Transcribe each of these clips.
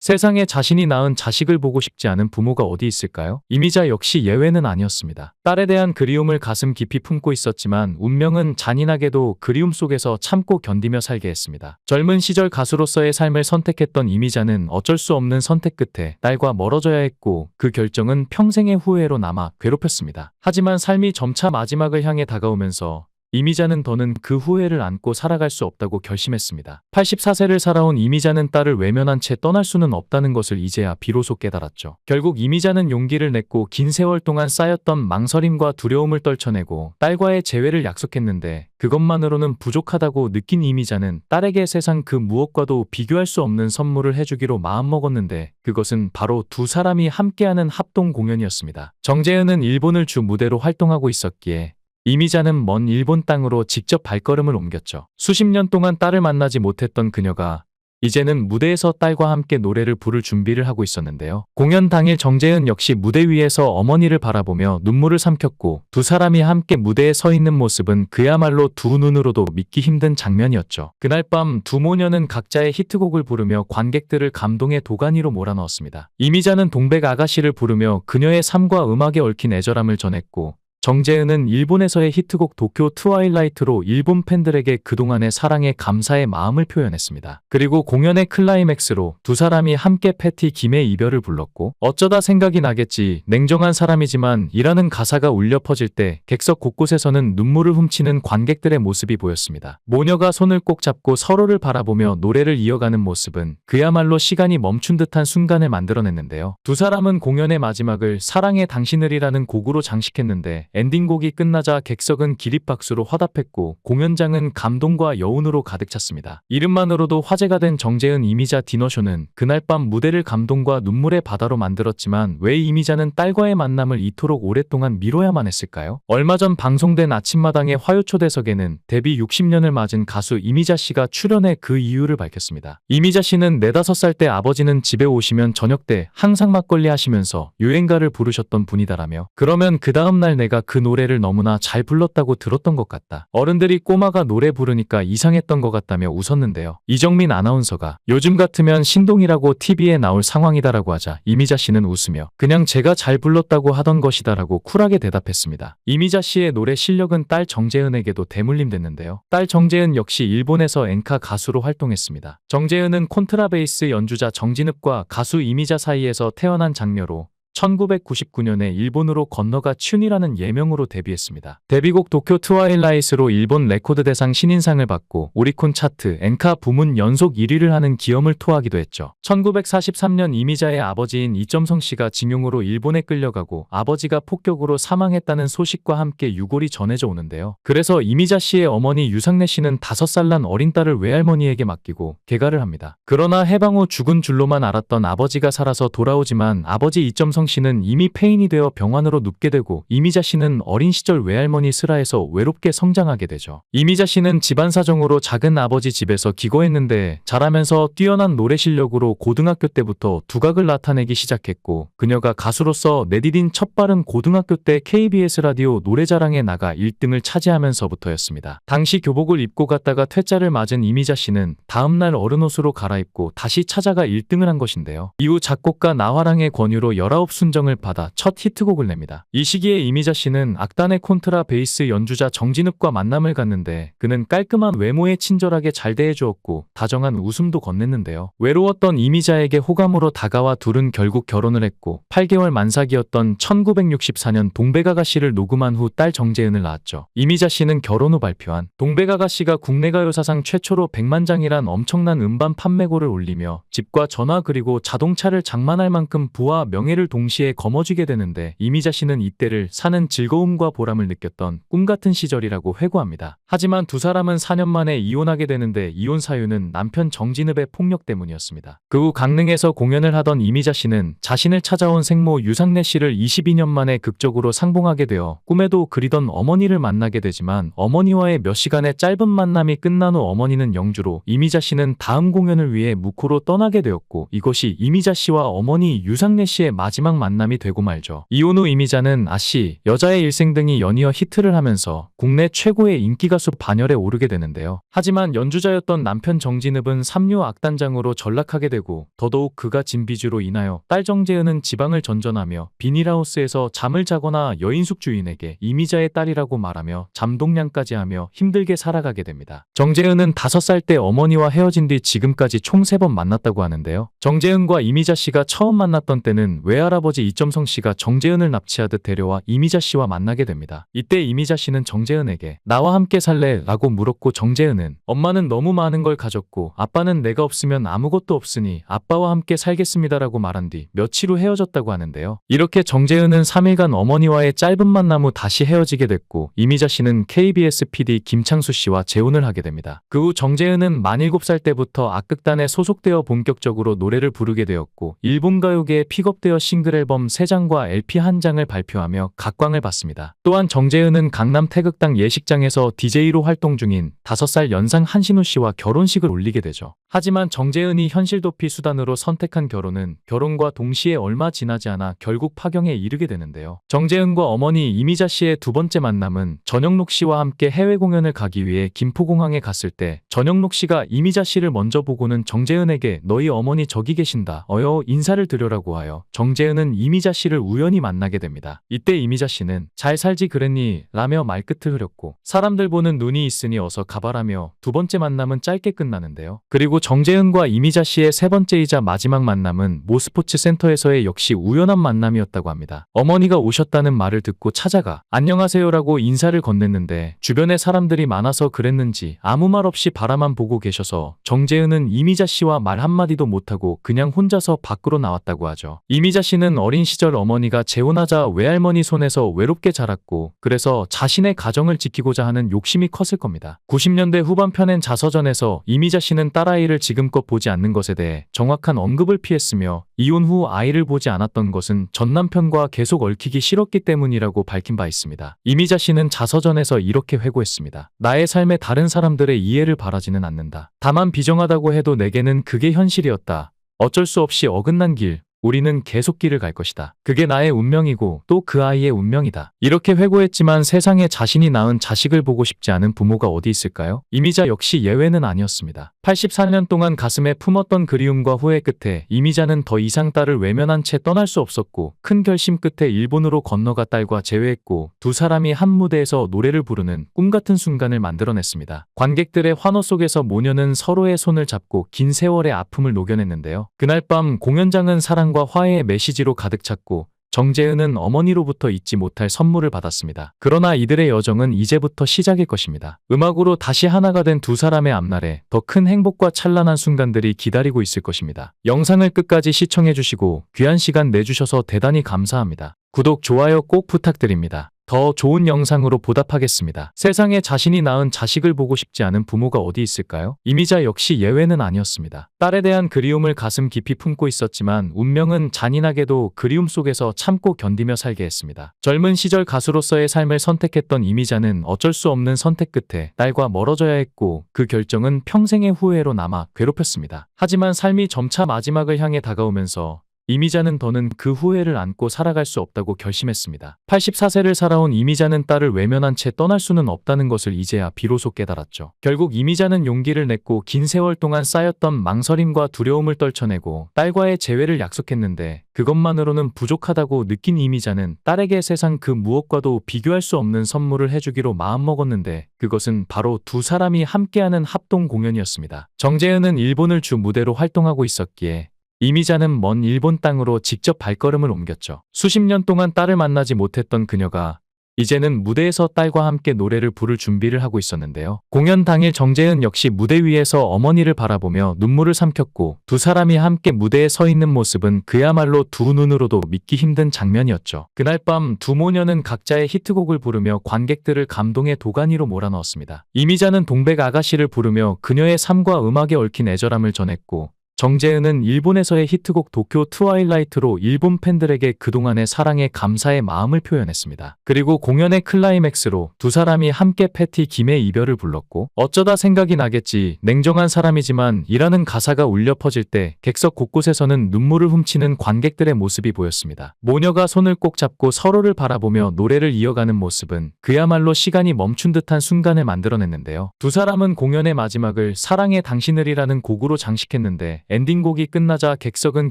세상에 자신이 낳은 자식을 보고 싶지 않은 부모가 어디 있을까요? 이미자 역시 예외는 아니었습니다. 딸에 대한 그리움을 가슴 깊이 품고 있었지만 운명은 잔인하게도 그리움 속에서 참고 견디며 살게 했습니다. 젊은 시절 가수로서의 삶을 선택했던 이미자는 어쩔 수 없는 선택 끝에 딸과 멀어져야 했고 그 결정은 평생의 후회로 남아 괴롭혔습니다. 하지만 삶이 점차 마지막을 향해 다가오면서 이미자는 더는 그 후회를 안고 살아갈 수 없다고 결심했습니다. 84세를 살아온 이미자는 딸을 외면한 채 떠날 수는 없다는 것을 이제야 비로소 깨달았죠. 결국 이미자는 용기를 냈고 긴 세월 동안 쌓였던 망설임과 두려움을 떨쳐내고 딸과의 재회를 약속했는데 그것만으로는 부족하다고 느낀 이미자는 딸에게 세상 그 무엇과도 비교할 수 없는 선물을 해주기로 마음먹었는데 그것은 바로 두 사람이 함께하는 합동 공연이었습니다. 정재은은 일본을 주 무대로 활동하고 있었기에 이미자는 먼 일본 땅으로 직접 발걸음을 옮겼죠. 수십 년 동안 딸을 만나지 못했던 그녀가 이제는 무대에서 딸과 함께 노래를 부를 준비를 하고 있었는데요. 공연 당일 정재은 역시 무대 위에서 어머니를 바라보며 눈물을 삼켰고 두 사람이 함께 무대에 서 있는 모습은 그야말로 두 눈으로도 믿기 힘든 장면이었죠. 그날 밤 두 모녀는 각자의 히트곡을 부르며 관객들을 감동의 도가니로 몰아넣었습니다. 이미자는 동백 아가씨를 부르며 그녀의 삶과 음악에 얽힌 애절함을 전했고 정재은은 일본에서의 히트곡 도쿄 트와일라이트로 일본 팬들에게 그동안의 사랑에 감사의 마음을 표현했습니다. 그리고 공연의 클라이맥스로 두 사람이 함께 패티 김의 이별을 불렀고 어쩌다 생각이 나겠지 냉정한 사람이지만 이라는 가사가 울려 퍼질 때 객석 곳곳에서는 눈물을 훔치는 관객들의 모습이 보였습니다. 모녀가 손을 꼭 잡고 서로를 바라보며 노래를 이어가는 모습은 그야말로 시간이 멈춘 듯한 순간을 만들어냈는데요. 두 사람은 공연의 마지막을 사랑해 당신을이라는 곡으로 장식했는데 엔딩곡이 끝나자 객석은 기립박수로 화답했고 공연장은 감동과 여운으로 가득 찼습니다. 이름만으로도 화제가 된 정재은 이미자 디너쇼는 그날 밤 무대를 감동과 눈물의 바다로 만들었지만 왜 이미자는 딸과의 만남을 이토록 오랫동안 미뤄야만 했을까요? 얼마 전 방송된 아침마당의 화요초대석에는 데뷔 60년을 맞은 가수 이미자 씨가 출연해 그 이유를 밝혔습니다. 이미자 씨는 4~5살 때 아버지는 집에 오시면 저녁 때 항상 막걸리 하시면서 유행가를 부르셨던 분이다라며 그러면 그 다음날 내가 그 노래를 너무나 잘 불렀다고 들었던 것 같다. 어른들이 꼬마가 노래 부르니까 이상했던 것 같다며 웃었는데요. 이정민 아나운서가 요즘 같으면 신동이라고 TV에 나올 상황이다라고 하자 이미자 씨는 웃으며 그냥 제가 잘 불렀다고 하던 것이다라고 쿨하게 대답했습니다. 이미자 씨의 노래 실력은 딸 정재은에게도 대물림됐는데요. 딸 정재은 역시 일본에서 엔카 가수로 활동했습니다. 정재은은 콘트라베이스 연주자 정진읍과 가수 이미자 사이에서 태어난 장녀로 1999년에 일본으로 건너가 춘이라는 예명으로 데뷔했습니다. 데뷔곡 도쿄 트와일라이트로 일본 레코드 대상 신인상을 받고 오리콘 차트, 엔카 부문 연속 1위를 하는 기염을 토하기도 했죠. 1943년 이미자의 아버지인 이점성 씨가 징용으로 일본에 끌려가고 아버지가 폭격으로 사망했다는 소식과 함께 유골이 전해져 오는데요. 그래서 이미자 씨의 어머니 유상래 씨는 5살 난 어린 딸을 외할머니에게 맡기고 개가를 합니다. 그러나 해방 후 죽은 줄로만 알았던 아버지가 살아서 돌아오지만 아버지 이점성 씨는 이미 폐인이 되어 병환으로 눕게 되고 이미자 씨는 어린 시절 외할머니 슬하에서 외롭게 성장하게 되죠. 이미자 씨는 집안 사정으로 작은 아버지 집에서 기거했는데 자라면서 뛰어난 노래 실력으로 고등학교 때부터 두각을 나타내기 시작했고 그녀가 가수로서 내디딘 첫 발은 고등학교 때 KBS 라디오 노래자랑에 나가 1등을 차지하면서부터였습니다. 당시 교복을 입고 갔다가 퇴짜를 맞은 이미자 씨는 다음날 어른옷으로 갈아입고 다시 찾아가 1등을 한 것인데요. 이후 작곡가 나화랑의 권유로 19순정을 받아 첫 히트곡을 냅니다. 이 시기에 이미자 씨는 악단의 콘트라 베이스 연주자 정진읍과 만남을 갖는데 그는 깔끔한 외모에 친절하게 잘 대해주었고 다정한 웃음도 건넸는데요. 외로웠던 이미자에게 호감으로 다가와 둘은 결국 결혼을 했고 8개월 만삭이었던 1964년 동백아가씨를 녹음한 후 딸 정재은을 낳았죠. 이미자 씨는 결혼 후 발표한 동백아가씨가 국내 가요 사상 최초로 100만 장이란 엄청난 음반 판매고를 올리며 집과 전화 그리고 자동차를 장만할 만큼 부와 명예를 동시에 거머쥐게 되는데 이미자 씨는 이때를 사는 즐거움과 보람을 느꼈던 꿈같은 시절이라고 회고합니다. 하지만 두 사람은 4년 만에 이혼하게 되는데 이혼 사유는 남편 정진읍의 폭력 때문이었습니다. 그 후 강릉에서 공연을 하던 이미자 씨는 자신을 찾아온 생모 유상래 씨를 22년 만에 극적으로 상봉하게 되어 꿈에도 그리던 어머니를 만나게 되지만 어머니와의 몇 시간의 짧은 만남이 끝난 후 어머니는 영주로 이미자 씨는 다음 공연을 위해 무코로 떠나게 되었고 이것이 이미자 씨와 어머니 유상래 씨의 마지막 마지막 만남이 되고 말죠. 이혼 후 이미자는 아씨, 여자의 일생 등이 연이어 히트를 하면서 국내 최고의 인기 가수 반열에 오르게 되는데요. 하지만 연주자였던 남편 정진읍은 삼류 악단장으로 전락하게 되고 더더욱 그가 진 빚으로 인하여 딸 정재은은 지방을 전전하며 비닐하우스에서 잠을 자거나 여인숙 주인에게 이미자의 딸이라고 말하며 잠동냥까지 하며 힘들게 살아가게 됩니다. 정재은은 5살 때 어머니와 헤어진 뒤 지금까지 총 3번 만났다고 하는데요. 정재은과 이미자 씨가 처음 만났던 때는 외할아버지 이점성 씨가 정재은을 납치하듯 데려와 이미자 씨와 만나게 됩니다. 이때 이미자 씨는 정재은에게 나와 함께 살래? 라고 물었고 정재은은 엄마는 너무 많은 걸 가졌고 아빠는 내가 없으면 아무것도 없으니 아빠와 함께 살겠습니다 라고 말한 뒤 며칠 후 헤어졌다고 하는데요. 이렇게 정재은은 3일간 어머니와의 짧은 만남 후 다시 헤어지게 됐고 이미자 씨는 KBS PD 김창수 씨와 재혼을 하게 됩니다. 그 후 정재은은 만 7살 때부터 악극단에 소속되어 본격적으로 노래를 부르게 되었고 일본 가요계에 픽업되어 싱글 앨범 3장과 LP 1장을 발표하며 각광을 받습니다. 또한 정재은은 강남 태극당 예식장에서 DJ로 활동 중인 5살 연상 한신우 씨와 결혼식을 올리게 되죠. 하지만 정재은이 현실 도피 수단으로 선택한 결혼은 결혼과 동시에 얼마 지나지 않아 결국 파경에 이르게 되는데요. 정재은과 어머니 이미자 씨의 두 번째 만남은 전영록 씨와 함께 해외 공연을 가기 위해 김포공항에 갔을 때 전영록 씨가 이미자 씨를 먼저 보고는 정재은에게 너희 어머니 저기 계신다. 인사를 드려라고 하여 정재은은 이미자 씨를 우연히 만나게 됩니다. 이때 이미자 씨는 잘 살지 그랬니? 라며 말끝을 흐렸고 사람들 보는 눈이 있으니 어서 가봐라며 두 번째 만남은 짧게 끝나는데요. 그리고 정재은과 이미자 씨의 세 번째이자 마지막 만남은 모스포츠 센터에서의 역시 우연한 만남이었다고 합니다. 어머니가 오셨다는 말을 듣고 찾아가 안녕하세요라고 인사를 건넸는데 주변에 사람들이 많아서 그랬는지 아무 말 없이 바라만 보고 계셔서 정재은은 이미자 씨와 말 한마디도 못하고 그냥 혼자서 밖으로 나왔다고 하죠. 이미자 씨는 어린 시절 어머니가 재혼하자 외할머니 손에서 외롭게 자랐고 그래서 자신의 가정을 지키고자 하는 욕심이 컸을 겁니다. 90년대 후반편엔 자서전에서 이미자 씨는 딸아이를 지금껏 보지 않는 것에 대해 정확한 언급을 피했으며 이혼 후 아이를 보지 않았던 것은 전 남편과 계속 얽히기 싫었기 때문이라고 밝힌 바 있습니다. 이미자 씨는 자서전에서 이렇게 회고했습니다. 나의 삶에 다른 사람들의 이해를 바라지는 않는다. 다만 비정하다고 해도 내게는 그게 현실이었다. 어쩔 수 없이 어긋난 길, 우리는 계속 길을 갈 것이다. 그게 나의 운명이고 또 그 아이의 운명이다. 이렇게 회고했지만 세상에 자신이 낳은 자식을 보고 싶지 않은 부모가 어디 있을까요? 이미자 역시 예외는 아니었습니다. 84년 동안 가슴에 품었던 그리움과 후회 끝에 이미자는 더 이상 딸을 외면한 채 떠날 수 없었고 큰 결심 끝에 일본으로 건너가 딸과 재회했고 두 사람이 한 무대에서 노래를 부르는 꿈같은 순간을 만들어냈습니다. 관객들의 환호 속에서 모녀는 서로의 손을 잡고 긴 세월의 아픔을 녹여냈는데요. 그날 밤 공연장은 사랑과 화해의 메시지로 가득 찼고 정재은은 어머니로부터 잊지 못할 선물을 받았습니다. 그러나 이들의 여정은 이제부터 시작일 것입니다. 음악으로 다시 하나가 된 두 사람의 앞날에 더 큰 행복과 찬란한 순간들이 기다리고 있을 것입니다. 영상을 끝까지 시청해주시고 귀한 시간 내주셔서 대단히 감사합니다. 구독, 좋아요 꼭 부탁드립니다. 더 좋은 영상으로 보답하겠습니다. 세상에 자신이 낳은 자식을 보고 싶지 않은 부모가 어디 있을까요? 이미자 역시 예외는 아니었습니다. 딸에 대한 그리움을 가슴 깊이 품고 있었지만 운명은 잔인하게도 그리움 속에서 참고 견디며 살게 했습니다. 젊은 시절 가수로서의 삶을 선택했던 이미자는 어쩔 수 없는 선택 끝에 딸과 멀어져야 했고 그 결정은 평생의 후회로 남아 괴롭혔습니다. 하지만 삶이 점차 마지막을 향해 다가오면서 이미자는 더는 그 후회를 안고 살아갈 수 없다고 결심했습니다. 84세를 살아온 이미자는 딸을 외면한 채 떠날 수는 없다는 것을 이제야 비로소 깨달았죠. 결국 이미자는 용기를 냈고 긴 세월 동안 쌓였던 망설임과 두려움을 떨쳐내고 딸과의 재회를 약속했는데 그것만으로는 부족하다고 느낀 이미자는 딸에게 세상 그 무엇과도 비교할 수 없는 선물을 해주기로 마음먹었는데 그것은 바로 두 사람이 함께하는 합동 공연이었습니다. 정재은은 일본을 주 무대로 활동하고 있었기에 이미자는 먼 일본 땅으로 직접 발걸음을 옮겼죠. 수십 년 동안 딸을 만나지 못했던 그녀가 이제는 무대에서 딸과 함께 노래를 부를 준비를 하고 있었는데요. 공연 당일 정재은 역시 무대 위에서 어머니를 바라보며 눈물을 삼켰고 두 사람이 함께 무대에 서 있는 모습은 그야말로 두 눈으로도 믿기 힘든 장면이었죠. 그날 밤 두 모녀는 각자의 히트곡을 부르며 관객들을 감동의 도가니로 몰아넣었습니다. 이미자는 동백 아가씨를 부르며 그녀의 삶과 음악에 얽힌 애절함을 전했고 정재은은 일본에서의 히트곡 도쿄 트와일라이트로 일본 팬들에게 그동안의 사랑에 감사의 마음을 표현했습니다. 그리고 공연의 클라이맥스로 두 사람이 함께 패티 김의 이별을 불렀고 어쩌다 생각이 나겠지 냉정한 사람이지만 이라는 가사가 울려 퍼질 때 객석 곳곳에서는 눈물을 훔치는 관객들의 모습이 보였습니다. 모녀가 손을 꼭 잡고 서로를 바라보며 노래를 이어가는 모습은 그야말로 시간이 멈춘 듯한 순간을 만들어냈는데요. 두 사람은 공연의 마지막을 사랑해 당신을이라는 곡으로 장식했는데 엔딩곡이 끝나자 객석은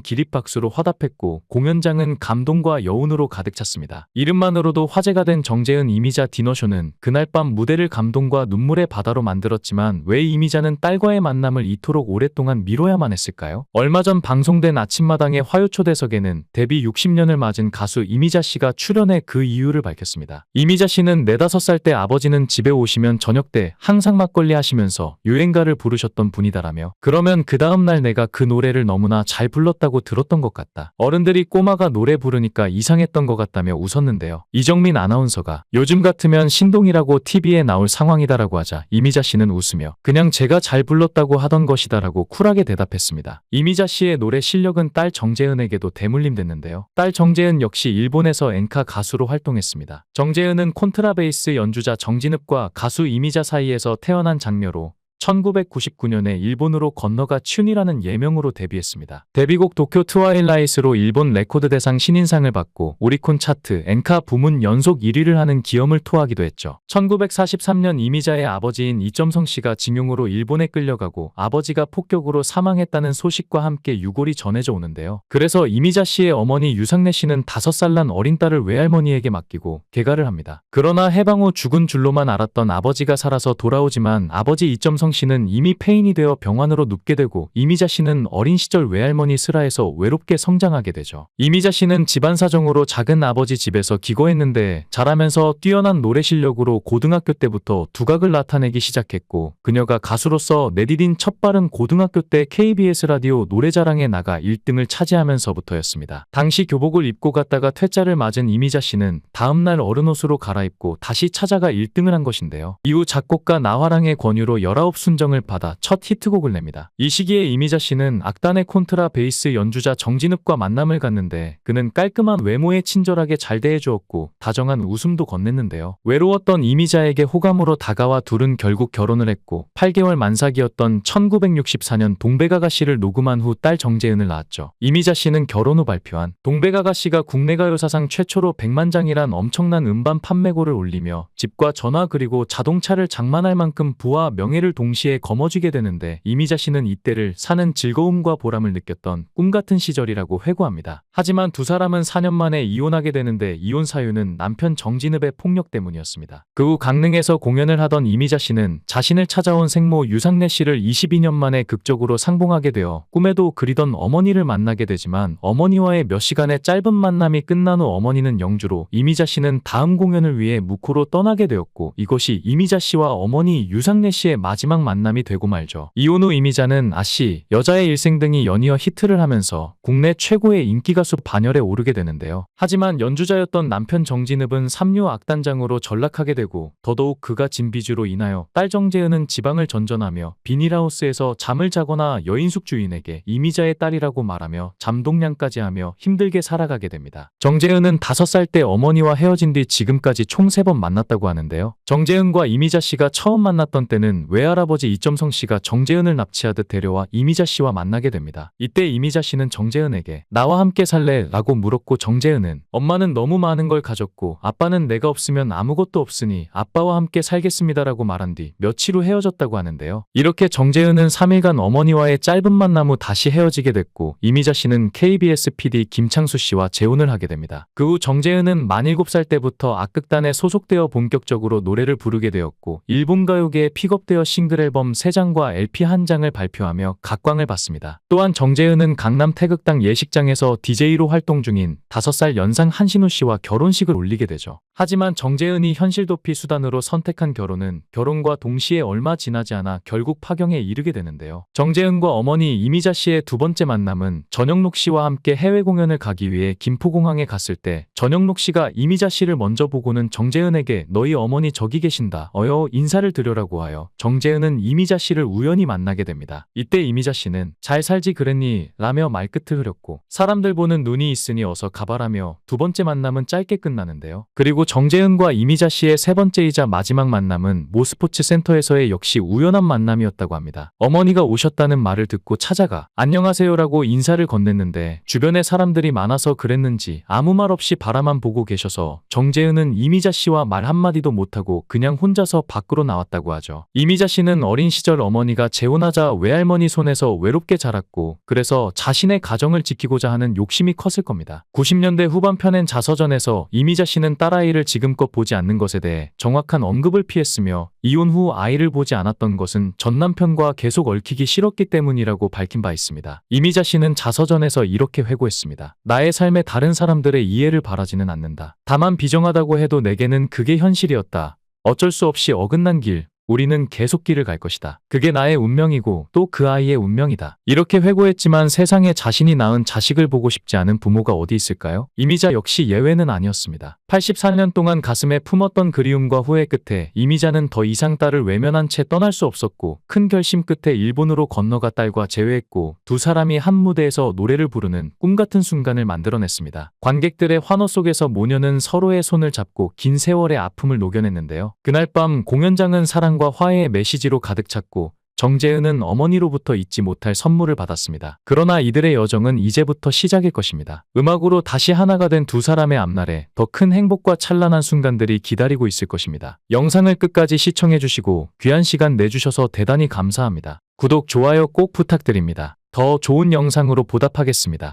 기립박수로 화답했고 공연장은 감동과 여운으로 가득 찼습니다. 이름만으로도 화제가 된 정재은 이미자 디너쇼는 그날 밤 무대를 감동과 눈물의 바다로 만들었지만 왜 이미자는 딸과의 만남을 이토록 오랫동안 미뤄야만 했을까요? 얼마 전 방송된 아침마당의 화요초대석에는 데뷔 60년을 맞은 가수 이미자 씨가 출연해 그 이유를 밝혔습니다. 이미자 씨는 4, 5살 때 아버지는 집에 오시면 저녁 때 항상 막걸리 하시면서 유행가를 부르셨던 분이다라며 그러면 그 다음날 내가 그 노래를 너무나 잘 불렀다고 들었던 것 같다. 어른들이 꼬마가 노래 부르니까 이상했던 것 같다며 웃었는데요. 이정민 아나운서가 요즘 같으면 신동이라고 TV에 나올 상황이다라고 하자 이미자 씨는 웃으며 그냥 제가 잘 불렀다고 하던 것이다라고 쿨하게 대답했습니다. 이미자 씨의 노래 실력은 딸 정재은에게도 대물림됐는데요. 딸 정재은 역시 일본에서 엔카 가수로 활동했습니다. 정재은은 콘트라베이스 연주자 정진읍과 가수 이미자 사이에서 태어난 장녀로 1999년에 일본으로 건너가 춘이라는 예명으로 데뷔했습니다. 데뷔곡 도쿄 트와일라이트로 일본 레코드 대상 신인상을 받고 오리콘 차트, 엔카 부문 연속 1위를 하는 기염을 토하기도 했죠. 1943년 이미자의 아버지인 이점성 씨가 징용으로 일본에 끌려가고 아버지가 폭격으로 사망했다는 소식과 함께 유골이 전해져 오는데요. 그래서 이미자 씨의 어머니 유상래 씨는 5살 난 어린 딸을 외할머니에게 맡기고 개가를 합니다. 그러나 해방 후 죽은 줄로만 알았던 아버지가 살아서 돌아오지만 아버지 이점성 씨는 이미 폐인이 되어 병원으로 눕게 되고 이미자 씨는 어린 시절 외할머니 슬하에서 외롭게 성장하게 되죠. 이미자 씨는 집안 사정으로 작은 아버지 집에서 기거했는데 자라면서 뛰어난 노래 실력으로 고등학교 때부터 두각을 나타내기 시작했고 그녀가 가수로서 내디딘 첫 발은 고등학교 때 KBS 라디오 노래자랑에 나가 1등을 차지하면서부터였습니다. 당시 교복을 입고 갔다가 퇴짜를 맞은 이미자 씨는 다음날 어른 옷으로 갈아입고 다시 찾아가 1등을 한 것인데요. 이후 작곡가 나화랑의 권유로 19순정을 받아 첫 히트곡을 냅니다. 이 시기에 이미자 씨는 악단의 콘트라 베이스 연주자 정진읍과 만남을 갖는데 그는 깔끔한 외모에 친절하게 잘 대해주었고 다정한 웃음도 건넸는데요. 외로웠던 이미자에게 호감으로 다가와 둘은 결국 결혼을 했고 8개월 만삭이었던 1964년 동백아가씨를 녹음한 후 딸 정재은을 낳았죠. 이미자 씨는 결혼 후 발표한 동백아가씨가 국내 가요 사상 최초로 100만 장이란 엄청난 음반 판매고를 올리며 집과 전화 그리고 자동차를 장만할 만큼 부와 명예를 동시에 거머쥐게 되는데 이미자 씨는 이때를 사는 즐거움과 보람을 느꼈던 꿈같은 시절이라고 회고합니다. 하지만 두 사람은 4년 만에 이혼하게 되는데 이혼 사유는 남편 정진읍의 폭력 때문이었습니다. 그 후 강릉에서 공연을 하던 이미자 씨는 자신을 찾아온 생모 유상래 씨를 22년 만에 극적으로 상봉하게 되어 꿈에도 그리던 어머니를 만나게 되지만 어머니와의 몇 시간의 짧은 만남이 끝난 후 어머니는 영주로 이미자 씨는 다음 공연을 위해 무코로 떠나게 되었고 이것이 이미자 씨와 어머니 유상래 씨의 마지막 만남이 되고 말죠. 이혼 후 이미자는 아씨, 여자의 일생 등이 연이어 히트를 하면서 국내 최고의 인기 가수 반열에 오르게 되는데요. 하지만 연주자였던 남편 정진읍은 삼류 악단장으로 전락하게 되고 더더욱 그가 진 빚으로 인하여 딸 정재은은 지방을 전전하며 비닐하우스에서 잠을 자거나 여인숙 주인에게 이미자의 딸이라고 말하며 잠동냥까지 하며 힘들게 살아가게 됩니다. 정재은은 5살 때 어머니와 헤어진 뒤 지금까지 총 3번 만났다고 하는데요. 정재은과 이미자 씨가 처음 만났던 때는 외할아버지 이점성 씨가 정재은을 납치하듯 데려와 이미자 씨와 만나게 됩니다. 이때 이미자 씨는 정재은에게 나와 함께 살래? 라고 물었고 정재은은 엄마는 너무 많은 걸 가졌고 아빠는 내가 없으면 아무것도 없으니 아빠와 함께 살겠습니다라고 말한 뒤 며칠 후 헤어졌다고 하는데요. 이렇게 정재은은 3일간 어머니와의 짧은 만남 후 다시 헤어지게 됐고 이미자 씨는 KBS PD 김창수 씨와 재혼을 하게 됩니다. 그 후 정재은은 만 7살 때부터 악극단에 소속되어 본격적으로 노래를 부르게 되었고 일본 가요계에 픽업되어 싱글 앨범 3장과 LP 1장을 발표하며 각광을 받습니다. 또한 정재은은 강남 태극당 예식장에서 DJ로 활동 중인 5살 연상 한신우 씨와 결혼식을 올리게 되죠. 하지만 정재은이 현실 도피 수단으로 선택한 결혼은 결혼과 동시에 얼마 지나지 않아 결국 파경에 이르게 되는데요. 정재은과 어머니 이미자 씨의 두 번째 만남은 전영록 씨와 함께 해외 공연을 가기 위해 김포공항에 갔을 때 전영록 씨가 이미자 씨를 먼저 보고는 정재은에게 너희 어머니 저기 계신다. 인사를 드려라고 하여 정재은 정재은은 이미자 씨를 우연히 만나게 됩니다. 이때 이미자 씨는 잘 살지 그랬니? 라며 말끝을 흐렸고 사람들 보는 눈이 있으니 어서 가봐라며 두 번째 만남은 짧게 끝나는데요. 그리고 정재은과 이미자 씨의 세 번째이자 마지막 만남은 모 스포츠 센터에서의 역시 우연한 만남이었다고 합니다. 어머니가 오셨다는 말을 듣고 찾아가 안녕하세요라고 인사를 건넸는데 주변에 사람들이 많아서 그랬는지 아무 말 없이 바라만 보고 계셔서 정재은은 이미자 씨와 말 한마디도 못하고 그냥 혼자서 밖으로 나왔다고 하죠. 이미자 씨는 어린 시절 어머니가 재혼하자 외할머니 손에서 외롭게 자랐고 그래서 자신의 가정을 지키고자 하는 욕심이 컸을 겁니다. 90년대 후반편엔 자서전에서 이미자 씨는 딸아이를 지금껏 보지 않는 것에 대해 정확한 언급을 피했으며 이혼 후 아이를 보지 않았던 것은 전 남편과 계속 얽히기 싫었기 때문이라고 밝힌 바 있습니다. 이미자 씨는 자서전에서 이렇게 회고했습니다. 나의 삶에 다른 사람들의 이해를 바라지는 않는다. 다만 비정하다고 해도 내게는 그게 현실이었다. 어쩔 수 없이 어긋난 길, 우리는 계속 길을 갈 것이다. 그게 나의 운명이고 또 그 아이의 운명이다. 이렇게 회고했지만 세상에 자신이 낳은 자식을 보고 싶지 않은 부모가 어디 있을까요? 이미자 역시 예외는 아니었습니다. 84년 동안 가슴에 품었던 그리움과 후회 끝에 이미자는 더 이상 딸을 외면한 채 떠날 수 없었고 큰 결심 끝에 일본으로 건너가 딸과 재회했고 두 사람이 한 무대에서 노래를 부르는 꿈같은 순간을 만들어냈습니다. 관객들의 환호 속에서 모녀는 서로의 손을 잡고 긴 세월의 아픔을 녹여냈는데요. 그날 밤 공연장은 사랑과 화해의 메시지로 가득 찼고 정재은은 어머니로부터 잊지 못할 선물을 받았습니다. 그러나 이들의 여정은 이제부터 시작일 것입니다. 음악으로 다시 하나가 된 두 사람의 앞날에 더 큰 행복과 찬란한 순간들이 기다리고 있을 것입니다. 영상을 끝까지 시청해주시고 귀한 시간 내주셔서 대단히 감사합니다. 구독, 좋아요 꼭 부탁드립니다. 더 좋은 영상으로 보답하겠습니다.